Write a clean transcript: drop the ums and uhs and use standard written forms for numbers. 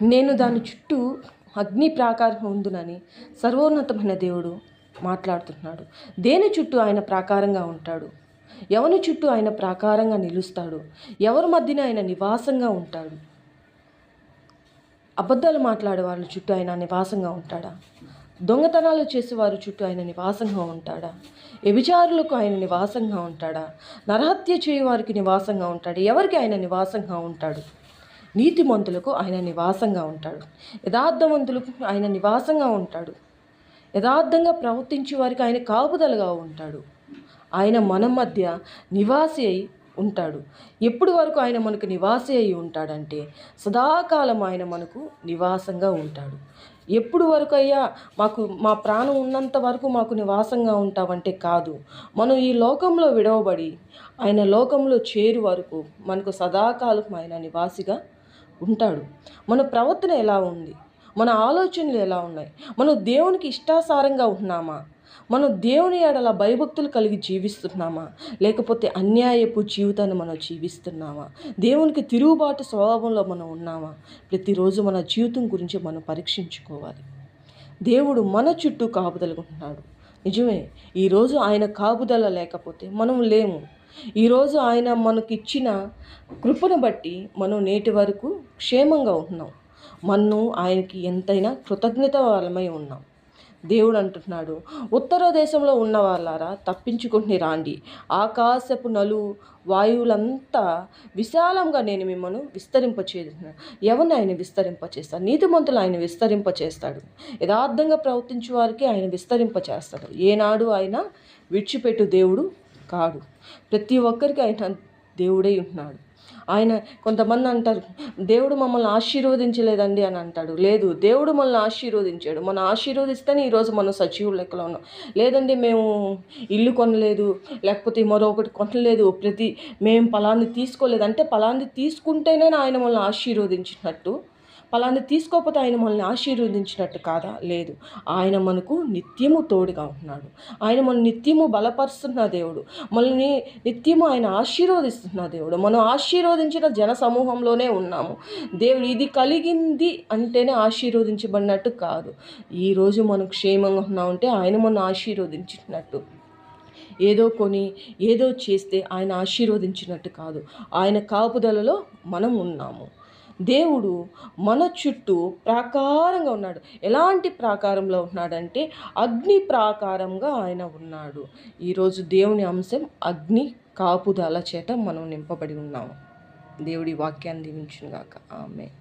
నేను దాని చుట్టూ అగ్ని ప్రాకారం ఉందునని సర్వోన్నతమైన దేవుడు మాట్లాడుతున్నాడు. దేని చుట్టూ ఆయన ప్రాకారంగా ఉంటాడు? ఎవరి చుట్టూ ఆయన ప్రాకారంగా నిలుస్తాడు? ఎవరి మధ్యన ఆయన నివాసంగా ఉంటాడు? అబద్ధాలు మాట్లాడే వాళ్ళ చుట్టూ ఆయన నివాసంగా ఉంటాడా? దొంగతనాలు చేసేవారి చుట్టూ ఆయన నివాసంగా ఉంటాడా? వ్యభిచారులకు ఆయన నివాసంగా ఉంటాడా? నరహత్య చేయవారికి నివాసంగా ఉంటాడు? ఎవరికి ఆయన నివాసంగా ఉంటాడు? నీతిమంతులకు ఆయన నివాసంగా ఉంటాడు. యథార్థవంతులకు ఆయన నివాసంగా ఉంటాడు. యథార్థంగా ప్రవర్తించే వారికి ఆయన కాపుదలగా ఉంటాడు. ఆయన మన మధ్య నివాసి అయి ఉంటాడు. ఎప్పుడు వరకు ఆయన మనకు నివాసి అయి ఉంటాడంటే సదాకాలం ఆయన మనకు నివాసంగా ఉంటాడు. ఎప్పుడు వరకు అయ్యా మా ప్రాణం ఉన్నంత వరకు మాకు నివాసంగా ఉంటామంటే కాదు. మనం ఈ లోకంలో విడవబడి ఆయన లోకంలో చేరు వరకు మనకు సదాకాలం ఆయన నివాసిగా ఉంటాడు. మన ప్రవర్తన ఎలా ఉంది? మన ఆలోచనలు ఎలా ఉన్నాయి? మనం దేవునికి ఇష్టాసారంగా ఉంటున్నామా? మనం దేవుని ఎడల భయభక్తులు కలిగి జీవిస్తున్నామా? లేకపోతే అన్యాయపు జీవితాన్ని మనం జీవిస్తున్నామా? దేవునికి తిరుగుబాటు స్వభావంలో మనం ఉన్నామా? ప్రతిరోజు మన జీవితం గురించి మనం పరీక్షించుకోవాలి. దేవుడు మన చుట్టూ కాపుదలుకుంటున్నాడు. నిజమే, ఈరోజు ఆయన కాపుదల లేకపోతే మనం లేము. ఈరోజు ఆయన మనకిచ్చిన కృపను బట్టి మనం నేటి వరకు క్షేమంగా ఉంటున్నాం. మనం ఆయనకి ఎంతైనా కృతజ్ఞత వాళ్ళమై ఉన్నాం. దేవుడు అంటున్నాడు, ఉత్తర దేశంలో ఉన్న వాళ్ళారా తప్పించుకుని రాండి. ఆకాశపు వాయువులంతా విశాలంగా నేను మిమ్మల్ని విస్తరింపచేస్తున్నాను. ఎవరిని ఆయన విస్తరింపచేస్తాడు? నీతిమంతులు ఆయన విస్తరింపచేస్తాడు. యథార్థంగా ప్రవర్తించే వారికి ఆయన విస్తరింపచేస్తాడు. ఏనాడు ఆయన విడిచిపెట్టు దేవుడు కాడు. ప్రతి ఒక్కరికి ఆయన దేవుడై ఉంటున్నాడు. ఆయన కొంతమంది అంటారు, దేవుడు మమ్మల్ని ఆశీర్వదించలేదండి అని అంటాడు. లేదు, దేవుడు మనల్ని ఆశీర్వదించాడు. మనం ఆశీర్వదిస్తేనే ఈరోజు మనం సజీవుల లెక్కలో ఉన్నాం. లేదండి మేము ఇల్లు కొనలేదు, లేకపోతే మరొకటి కొనలేదు, మేము ఫలాన్ని తీసుకోలేదు అంటే ఫలాన్ని తీసుకుంటేనే ఆయన మనల్ని ఆశీర్వదించినట్టు, ఫలాన్ని తీసుకోకపోతే ఆయన మనల్ని ఆశీర్వదించినట్టు కాదా? లేదు, ఆయన మనకు నిత్యము తోడుగా ఉంటున్నాడు. ఆయన మన నిత్యము బలపరుస్తున్న దేవుడు, మనల్ని నిత్యము ఆయన ఆశీర్వదిస్తున్న దేవుడు. మనం ఆశీర్వదించిన జన సమూహంలోనే ఉన్నాము. దేవుడు ఇది కలిగింది అంటేనే ఆశీర్వదించబడినట్టు కాదు. ఈరోజు మనం క్షేమంగా ఉన్నామంటే ఆయన మనం ఆశీర్వదించినట్టు. ఏదో కొని ఏదో చేస్తే ఆయన ఆశీర్వదించినట్టు కాదు. ఆయన కాపుదలలో మనం ఉన్నాము. దేవుడు మన చుట్టూ ప్రాకారంగా ఉన్నాడు. ఎలాంటి ప్రాకారంలో ఉన్నాడంటే అగ్ని ప్రాకారంగా ఆయన ఉన్నాడు. ఈరోజు దేవుని అంశం అగ్ని కాపుదల చేత మనం నింపబడి ఉన్నాము. దేవుడి వాక్యాన్ని దీవించును గాక. ఆమేన్.